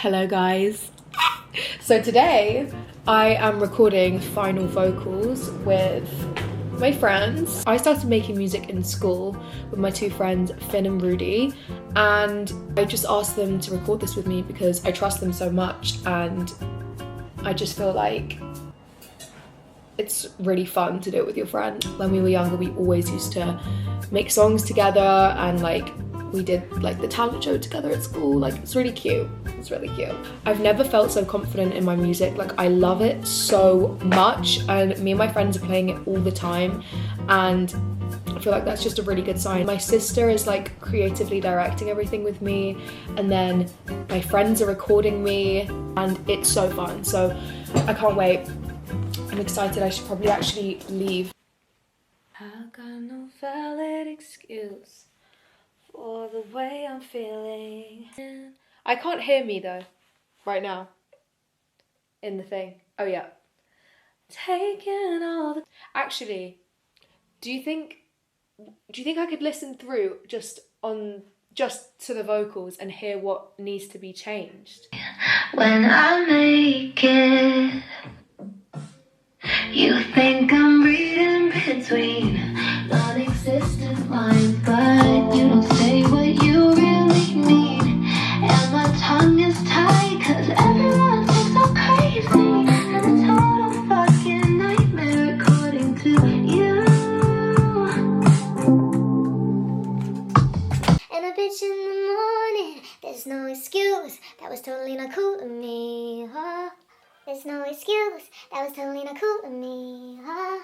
Hello guys. So today I am recording final vocals with my friends. I started making music in school with my two friends Finn and Rudy, and I just asked them to record this with me because I trust them so much and I just feel like it's really fun to do it with your friends. When we were younger we always used to make songs together and we did the talent show together at school. It's really cute. It's really cute. I've never felt so confident in my music. I love it so much and me and my friends are playing it all the time and I feel like that's just a really good sign. My sister is creatively directing everything with me and then my friends are recording me and it's so fun. So I can't wait. I'm excited. I should probably actually leave. I got no valid excuse for the way I'm feeling. I can't hear me though, right now, in the thing. Oh yeah. Taking all the... Actually, do you think I could listen through just to the vocals and hear what needs to be changed? When I make it, you think I'm reading between non-existent lines, but you don't say what you really mean. And my tongue is tight, cause everyone thinks I'm crazy. And a total fucking nightmare according to you. And a bitch in the morning, there's no excuse. That was totally not cool to me, huh? There's no excuse, that was totally not cool to me, huh?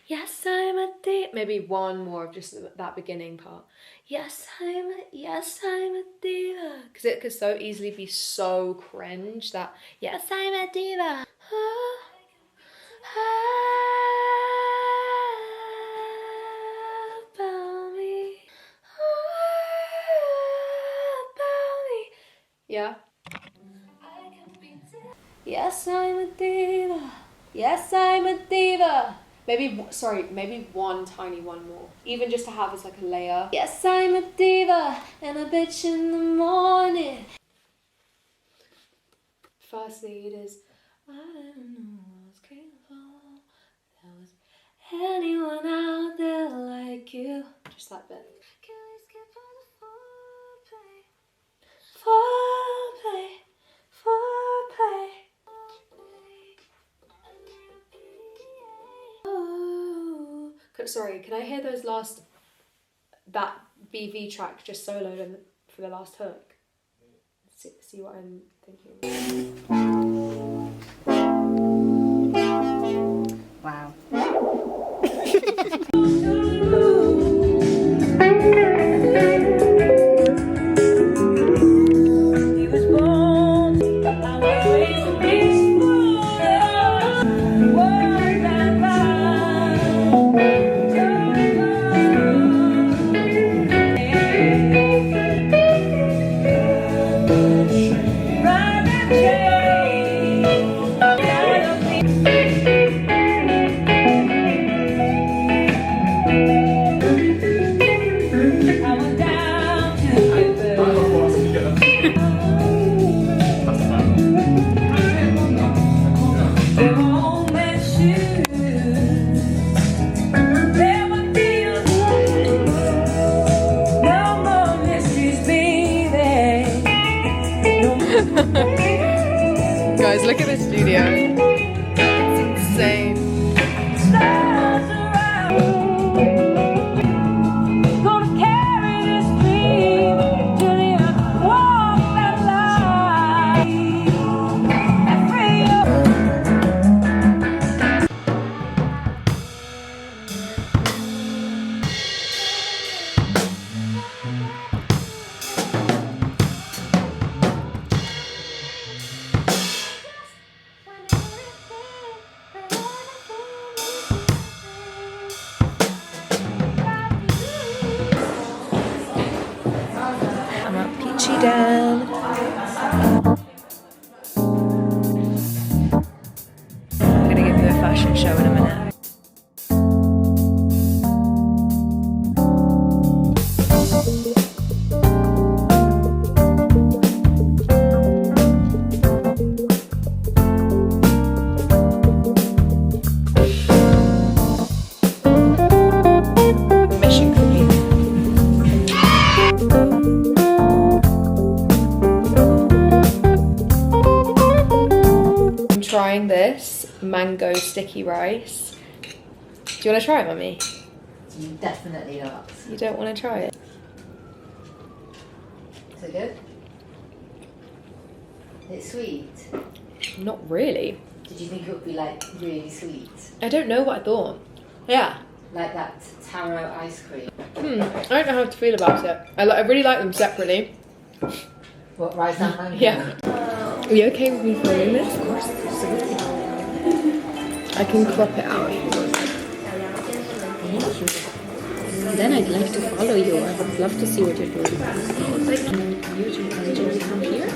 Yes, I'm a diva. Maybe one more of just that beginning part. Yes, I'm a diva. Because it could so easily be so cringe that, yes, I'm a diva. About me. About me. Yeah. Yes, I'm a diva. Yes, I'm a diva. Maybe one tiny one more. Even just to have as a layer. Yes, I'm a diva and a bitch in the morning. First lead is, I don't know what's capable. There was anyone out there like you. Just that bit. Can we skip all the foreplay? Foreplay. Sorry, can I hear those that BV track just soloed for the last hook? See what I'm thinking. Wow. Guys, look at this studio. It's insane. Down. I'm gonna give you a fashion show in a minute. mango sticky rice. Do you want to try it, Mummy? You definitely not. You don't want to try it? Is it good? It's sweet. Not really. Did you think it would be like really sweet? I don't know what I thought. Yeah. Like that taro ice cream. I don't know how to feel about it. I really like them separately. What, rice and mango? Yeah. Are you okay with me filming this? Of course. I can crop it out if you want. Then I'd like to follow you. I would love to see what you're doing. You originally from here?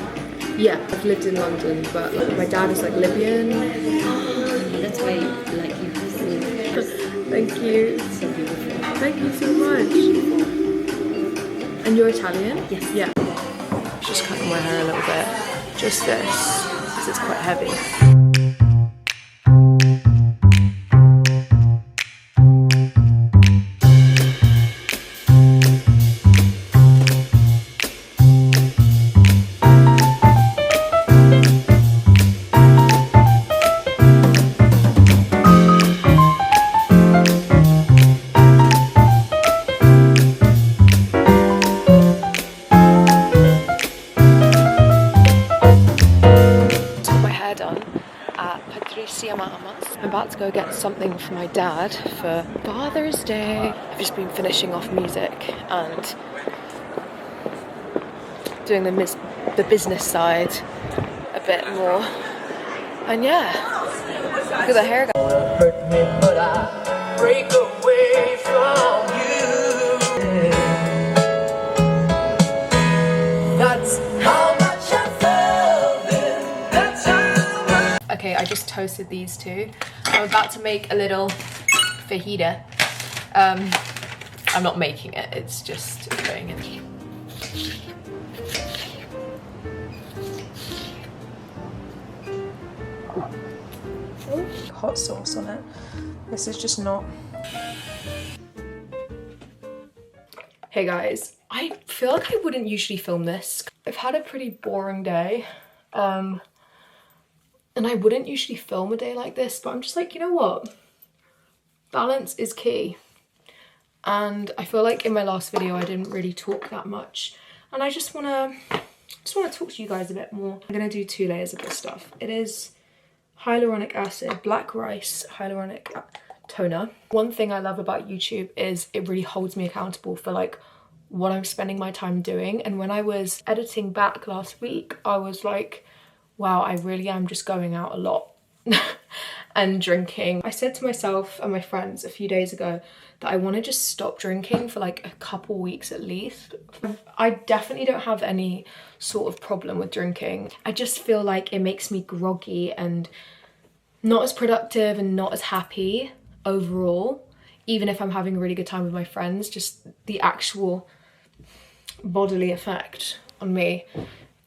Yeah, I've lived in London, but like, my dad is like Libyan. That's why like you Thank you. so beautiful. Thank you so much. And you're Italian? Yes. Yeah. Just cutting my hair a little bit. Just this, because it's quite heavy. I'm about to go get something for my dad for Father's Day. I've just been finishing off music and doing the business side a bit more. And yeah, look at the hair. Hurt me, but I break away from you. That's how much I felt then. That's how much. Okay, I just toasted these two. I'm about to make a little fajita. I'm not making it, it's just going in. Hot sauce on it. This is just not. Hey guys, I feel like I wouldn't usually film this. I've had a pretty boring day. And I wouldn't usually film a day like this, but I'm just like, you know what? Balance is key. And I feel like in my last video, I didn't really talk that much. And I just wanna talk to you guys a bit more. I'm gonna do 2 layers of this stuff. It is hyaluronic acid, black rice, hyaluronic toner. One thing I love about YouTube is it really holds me accountable for like what I'm spending my time doing. And when I was editing back last week, I was like, wow, I really am just going out a lot and drinking. I said to myself and my friends a few days ago that I want to just stop drinking for like a couple weeks at least. I definitely don't have any sort of problem with drinking. I just feel like it makes me groggy and not as productive and not as happy overall. Even if I'm having a really good time with my friends, just the actual bodily effect on me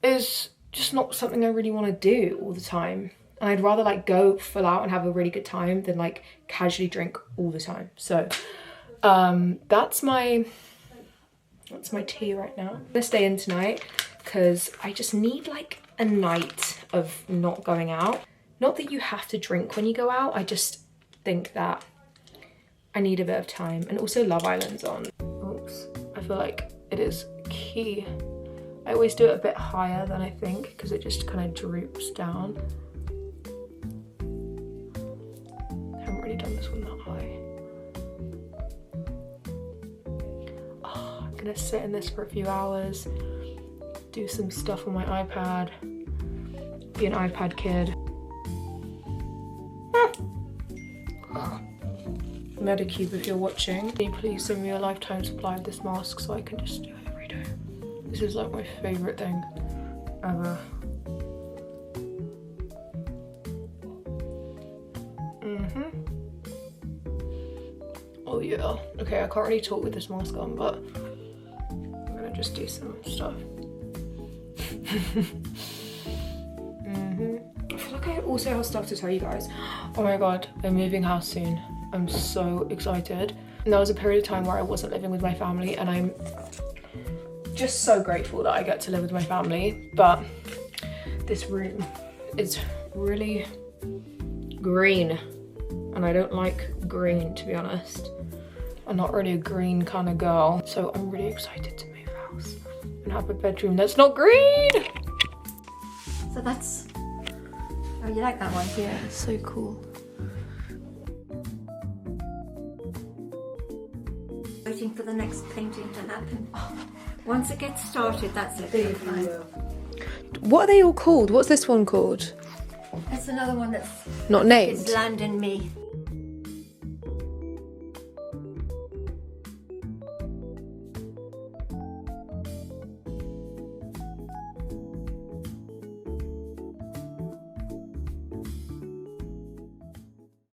is just not something I really want to do all the time. And I'd rather like go full out and have a really good time than like casually drink all the time. So that's my tea right now. I'm gonna stay in tonight because I just need like a night of not going out. Not that you have to drink when you go out, I just think that I need a bit of time. And also Love Island's on. Oops, I feel like it is key. I always do it a bit higher than I think because it just kind of droops down. I haven't really done this one that high. Oh, I'm gonna sit in this for a few hours, do some stuff on my iPad, be an iPad kid. Medicube, if you're watching, can you please send me a lifetime supply of this mask so I can just do it every day? This is like my favourite thing ever. Oh yeah. Okay, I can't really talk with this mask on, but I'm gonna just do some stuff. I feel like I also have stuff to tell you guys. Oh my god, I'm moving house soon. I'm so excited. And there was a period of time where I wasn't living with my family, and I'm just so grateful that I get to live with my family. But this room is really green. And I don't like green, to be honest. I'm not really a green kind of girl. So I'm really excited to move house and have a bedroom that's not green. So that's, oh, you like that one? Yeah, it's so cool. Waiting for the next painting to happen. Once it gets started, that's it. What are they all called? What's this one called? That's another one that's Not named. Land and Me.